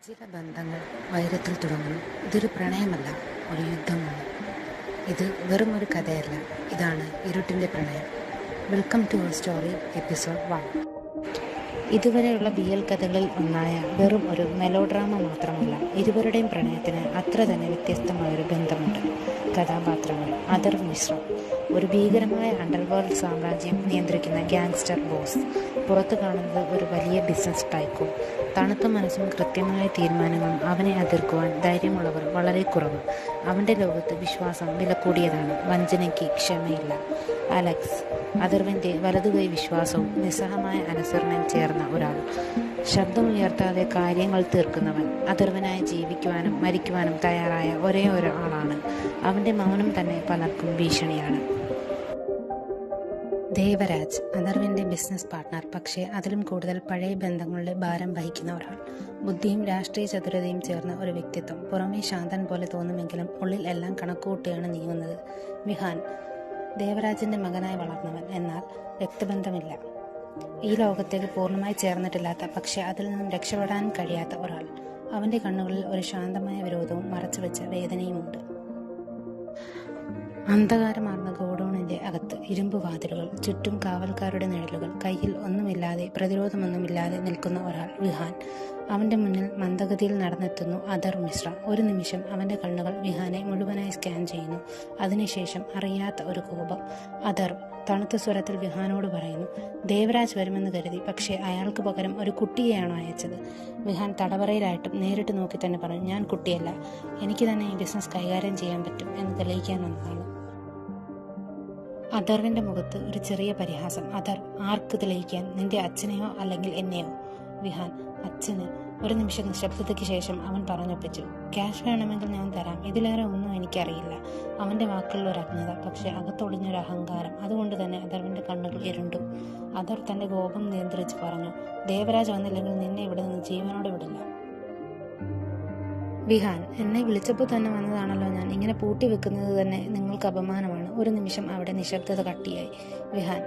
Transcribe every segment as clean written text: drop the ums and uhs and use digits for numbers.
ചില ബന്ധങ്ങൾ വൈരത്തിൽ തുടങ്ങുന്നു. ഇതൊരു പ്രണയമല്ല, ഒരു യുദ്ധമാണ്. ഇത് വെറും ഒരു കഥയല്ല, ഇതാണ് ഇരുട്ടിൻ്റെ പ്രണയം. Welcome to our story episode 1. ഇതുവരെയുള്ള BL കഥകളിൽ ഒന്നായ വെറും ഒരു മെലോഡ്രാമ മാത്രമല്ല, ഇരുവരുടെയും പ്രണയത്തിന് അത്ര തന്നെ വ്യത്യസ്തമായൊരു ബന്ധമുണ്ട്. കഥാപാത്രങ്ങൾ: അദർ മിശ്ര, ഒരു ഭീകരമായ അണ്ടർവേൾഡ് സാമ്രാജ്യം നിയന്ത്രിക്കുന്ന ഗാങ്സ്റ്റർ ബോസ്. പുറത്തു കാണുന്നത് ഒരു വലിയ ബിസിനസ് ടൈക്കൂൺ. തണുത്ത മനസ്സും കൃത്യമായ തീരുമാനങ്ങളും. അവനെ എതിർക്കുവാൻ ധൈര്യമുള്ളവർ വളരെ കുറവ്. അവൻ്റെ ലോകത്ത് വിശ്വാസം വില കൂടിയതാണ്. വഞ്ചനയ്ക്ക് ക്ഷമയില്ല. അലക്സ്, അഥർവിൻ്റെ വലതുകൈ വിശ്വാസവും നിസ്സഹമായ അനുസരണയും ചേർന്ന ഒരാൾ. ശബ്ദമുയർത്താതെ കാര്യങ്ങൾ തീർക്കുന്നവൻ. അഥർവനായി ജീവിക്കുവാനും മരിക്കുവാനും തയ്യാറായ ഒരേ ഒരാളാണ്. അവൻ്റെ മൗനം തന്നെ പലർക്കും ഭീഷണിയാണ്. ദേവരാജ്, അഥർവിൻ്റെ ബിസിനസ് പാർട്ട്ണർ, പക്ഷേ അതിലും കൂടുതൽ പഴയ ബന്ധങ്ങളുടെ ഭാരം വഹിക്കുന്ന ഒരാൾ. ബുദ്ധിയും രാഷ്ട്രീയ ചതുരതയും ചേർന്ന ഒരു വ്യക്തിത്വം. പുറമേ ശാന്തൻ പോലെ തോന്നുമെങ്കിലും ഉള്ളിൽ എല്ലാം കണക്കുകൂട്ടിയാണ് നീങ്ങുന്നത്. വിഹാൻ, ദേവരാജിൻ്റെ മകനായി വളർന്നവൻ, എന്നാൽ രക്തബന്ധമില്ല. ഈ ലോകത്തേക്ക് പൂർണ്ണമായി ചേർന്നിട്ടില്ലാത്ത, പക്ഷേ അതിൽ നിന്നും രക്ഷപ്പെടാൻ കഴിയാത്ത ഒരാൾ. അവൻ്റെ കണ്ണുകളിൽ ഒരു ശാന്തമായ വിരോധവും മറച്ചുവെച്ച വേദനയുമുണ്ട്. അന്ധകാരമാർന്ന ഗോഡൌണിൻ്റെ അകത്ത് ഇരുമ്പ് വാതിലുകൾ, ചുറ്റും കാവൽക്കാരുടെ നിഴലുകൾ, കയ്യിൽ ഒന്നുമില്ലാതെ, പ്രതിരോധമൊന്നുമില്ലാതെ നിൽക്കുന്ന ഒരാൾ. വിഹാൻ. അവൻ്റെ മുന്നിൽ മന്ദഗതിയിൽ നടന്നെത്തുന്നു അദർ മിശ്ര. ഒരു നിമിഷം അവൻ്റെ കണ്ണുകൾ വിഹാനെ മുഴുവനായി സ്കാൻ ചെയ്യുന്നു. അതിനുശേഷം അറിയാത്ത ഒരു കോപം. അദർ തണുത്ത സ്വരത്തിൽ വിഹാനോട് പറയുന്നു, ദേവരാജ് വരുമെന്ന് കരുതി, പക്ഷേ അയാൾക്ക് പകരം ഒരു കുട്ടിയെയാണോ അയച്ചത്? വിഹാൻ തടവറയിലായിട്ടും നേരിട്ട് നോക്കി തന്നെ പറഞ്ഞു, ഞാൻ കുട്ടിയല്ല, എനിക്ക് തന്നെ ഈ ബിസിനസ് കൈകാര്യം ചെയ്യാൻ പറ്റും എന്ന് തെളിയിക്കാൻ വന്നതാണ്. അദർവിൻ്റെ മുഖത്ത് ഒരു ചെറിയ പരിഹാസം. അദർ, ആർക്ക് തെളിയിക്കാൻ? നിന്റെ അച്ഛനെയോ അല്ലെങ്കിൽ എന്നെയോ? വിഹാൻ, അച്ഛന്. ഒരു നിമിഷം നിശബ്ദതയ്ക്ക് ശേഷം അവൻ പറഞ്ഞൊപ്പിച്ചു, ക്യാഷ് വേണമെങ്കിൽ ഞാൻ തരാം, ഇതിലേറെ ഒന്നും എനിക്കറിയില്ല. അവൻ്റെ വാക്കുകളിൽ ഒരു അജ്ഞത, പക്ഷേ അകത്തൊളിഞ്ഞൊരു അഹങ്കാരം. അതുകൊണ്ട് തന്നെ അദർവിൻ്റെ കണ്ണുകൾ ഇരുണ്ടു. അദർ തൻ്റെ കോപം നിയന്ത്രിച്ച് പറഞ്ഞു, ദേവരാജ് വന്നില്ലെങ്കിൽ നിന്നെ ഇവിടെ നിന്ന് ജീവനോടെ വിടില്ല. വിഹാൻ, എന്നെ വിളിച്ചപ്പോൾ തന്നെ വന്നതാണല്ലോ ഞാൻ. ഇങ്ങനെ പൂട്ടി വെക്കുന്നത് തന്നെ നിങ്ങൾക്ക് അപമാനമാണ്. ഒരു നിമിഷം അവിടെ നിശബ്ദത കട്ടിയായി. വിഹാൻ,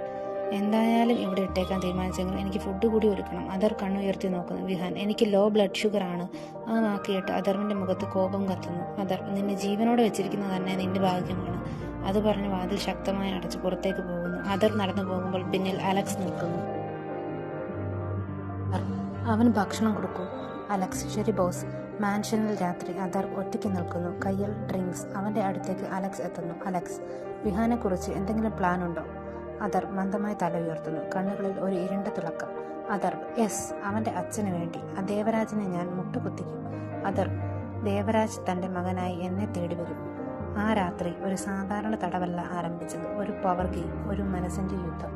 എന്തായാലും ഇവിടെ ഇട്ടേക്കാൻ തീരുമാനിച്ചെങ്കിൽ എനിക്ക് ഫുഡ് കൂടി ഒരുക്കണം. അദർ കണ്ണുയർത്തി നോക്കുന്നു. വിഹാൻ, എനിക്ക് ലോ ബ്ലഡ് ഷുഗർ ആണ്. ആ വാക്ക് കേട്ട് അദർവിൻ്റെ മുഖത്ത് കോപം കത്തുന്നു. അദർ, നിന്നെ ജീവനോടെ വെച്ചിരിക്കുന്നത് തന്നെ നിന്റെ ഭാഗ്യമാണ്. അത് പറഞ്ഞ് വാതിൽ ശക്തമായി അടച്ച് പുറത്തേക്ക് പോകുന്നു. അദർ നടന്നു പോകുമ്പോൾ പിന്നിൽ അലക്സ് നിൽക്കുന്നു. അവൻ ഭക്ഷണം കൊടുക്കൂ. അലക്സ്, ശരി ബോസ്. മാൻഷനിൽ രാത്രി. അദർ ഒറ്റയ്ക്ക് നിൽക്കുന്നു, കയ്യിൽ ഡ്രിങ്ക്സ്. അവൻ്റെ അടുത്തേക്ക് അലക്സ് എത്തുന്നു. അലക്സ്, വിഹാനെ കുറിച്ച് എന്തെങ്കിലും പ്ലാൻ ഉണ്ടോ? അദർ മന്ദമായി തല ഉയർത്തുന്നു, കണ്ണുകളിൽ ഒരു ഇരുണ്ട തിളക്കം. അദർ, യെസ്, അവൻ്റെ അച്ഛന് വേണ്ടി. ആ ദേവരാജിനെ ഞാൻ മുട്ടുകുത്തിക്കും. അദർ, ദേവരാജ് തൻ്റെ മകനായി എന്നെ തേടി വരും. ആ രാത്രി ഒരു സാധാരണ തടവല്ല ആരംഭിച്ചത്, ഒരു പവർ ഗെയിം, ഒരു മനസ്സിൻ്റെ യുദ്ധം.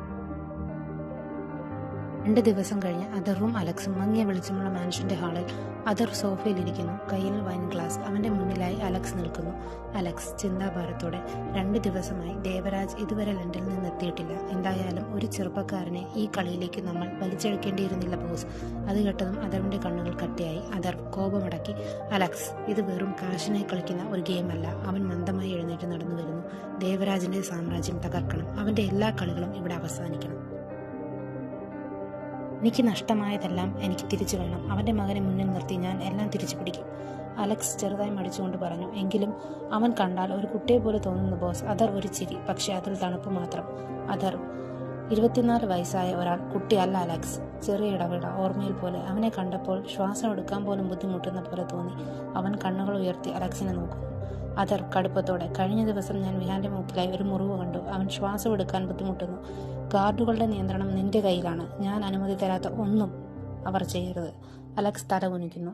2 ദിവസം കഴിഞ്ഞ് അദറും അലക്സും മങ്ങിയ വെളിച്ചമുള്ള മാൻഷന്റെ ഹാളിൽ. അദർ സോഫയിലിരിക്കുന്നു, കയ്യിൽ വൈൻ ഗ്ലാസ്. അവൻ്റെ മുന്നിലായി അലക്സ് നിൽക്കുന്നു. അലക്സ് ചിന്താഭാരത്തോടെ, 2 ദിവസമായി ദേവരാജ് ഇതുവരെ ലണ്ടനിൽ നിന്ന് എത്തിയിട്ടില്ല. എന്തായാലും ഒരു ചെറുപ്പക്കാരനെ ഈ കളിയിലേക്ക് നമ്മൾ വലിച്ചെടുക്കേണ്ടിയിരുന്നില്ല ബോസ്. അത് കേട്ടതും അദറിൻ്റെ കണ്ണുകൾ കട്ടിയായി. അദർ കോപമടക്കി, അലക്സ്, ഇത് വെറും കാശിനായി കളിക്കുന്ന ഒരു ഗെയിമല്ല. അവൻ മന്ദമായി എഴുന്നേറ്റ് നടന്നു വരുന്നു. ദേവരാജിൻ്റെ സാമ്രാജ്യം തകർക്കണം. അവൻ്റെ എല്ലാ കളികളും ഇവിടെ അവസാനിക്കണം. എനിക്ക് നഷ്ടമായതെല്ലാം എനിക്ക് തിരിച്ചു വേണം. അവൻ്റെ മകനെ മുന്നിൽ നിർത്തി ഞാൻ എല്ലാം തിരിച്ചു പിടിക്കും. അലക്സ് ചെറുതായി മടിച്ചുകൊണ്ട് പറഞ്ഞു. എങ്കിലും അവൻ കണ്ടാൽ ഒരു കുട്ടിയെ പോലെ തോന്നുന്നു ബോസ്. അദർ ഒരു ചിരി, പക്ഷെ അതിൽ തണുപ്പ് മാത്രം. അദർ, 24 വയസ്സായ ഒരാൾ കുട്ടിയല്ല അലക്സ്. ചെറിയ ഇടവേള, ഓർമ്മയിൽ പോലെ. അവനെ കണ്ടപ്പോൾ ശ്വാസം എടുക്കാൻ പോലും ബുദ്ധിമുട്ടുന്ന പോലെ തോന്നി. അവൻ കണ്ണുകൾ ഉയർത്തി അലക്സിനെ നോക്കുന്നു. അദർ കടുപ്പത്തോടെ, കഴിഞ്ഞ ദിവസം ഞാൻ വിഹാന്റെ മൂക്കിലായി ഒരു മുറിവ് കണ്ടു. അവൻ ശ്വാസം എടുക്കാൻ ബുദ്ധിമുട്ടുന്നു. ഗാർഡുകളുടെ നിയന്ത്രണം നിന്റെ കയ്യിലാണ്. ഞാൻ അനുമതി തരാത്ത ഒന്നും അവർ ചെയ്യരുത്. അലക്സ് തല കുനിക്കുന്നു.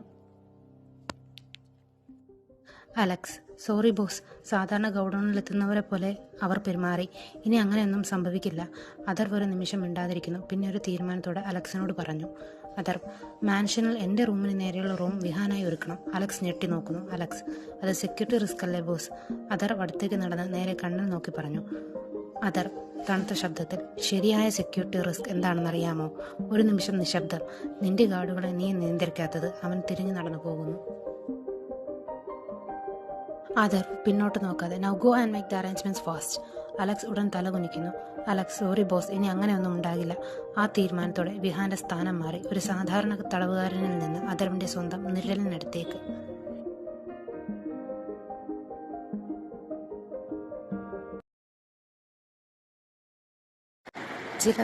Alex, sorry boss. സാധാരണ ഗൗഡൌണിലെത്തുന്നവരെ പോലെ അവർ പെരുമാറി. ഇനി അങ്ങനെയൊന്നും സംഭവിക്കില്ല. അദർ ഒരു നിമിഷം മിണ്ടാതിരിക്കുന്നു. പിന്നെ ഒരു തീരുമാനത്തോടെ അലക്സിനോട് പറഞ്ഞു. അദർ, മാൻഷനിൽ എൻ്റെ റൂമിന് നേരെയുള്ള റൂം വിഹാനായി ഒരുക്കണം. അലക്സ് ഞെട്ടി നോക്കുന്നു. അലക്സ്, അത് സെക്യൂരിറ്റി റിസ്ക് അല്ലേ ബോസ്? അദർ അടുത്തേക്ക് നടന്ന് നേരെ കണ്ണിൽ നോക്കി പറഞ്ഞു. അദർ തണുത്ത ശബ്ദത്തിൽ, ശരിയായ സെക്യൂരിറ്റി റിസ്ക് എന്താണെന്നറിയാമോ? ഒരു നിമിഷം നിശബ്ദം. നിന്റെ ഗാർഡുകളെ നീ നിയന്ത്രിക്കാത്തത്. അവൻ തിരിഞ്ഞു നടന്നു പോകുന്നു. അദർ പിന്നോട്ട് നോക്കാതെ, now go and make the arrangements fast. Alex ഉടൻ തലകുനിക്കുന്നു. അലക്സ്, സോറി ബോസ്, ഇനി അങ്ങനെയൊന്നും ഉണ്ടാകില്ല. ആ തീരുമാനത്തോടെ വിഹാന്റെ സ്ഥാനം മാറി, ഒരു സാധാരണ തടവുകാരനിൽ നിന്ന് അഥർവിന്റെ സ്വന്തം നിഴലിനടുത്തേക്ക്. ചില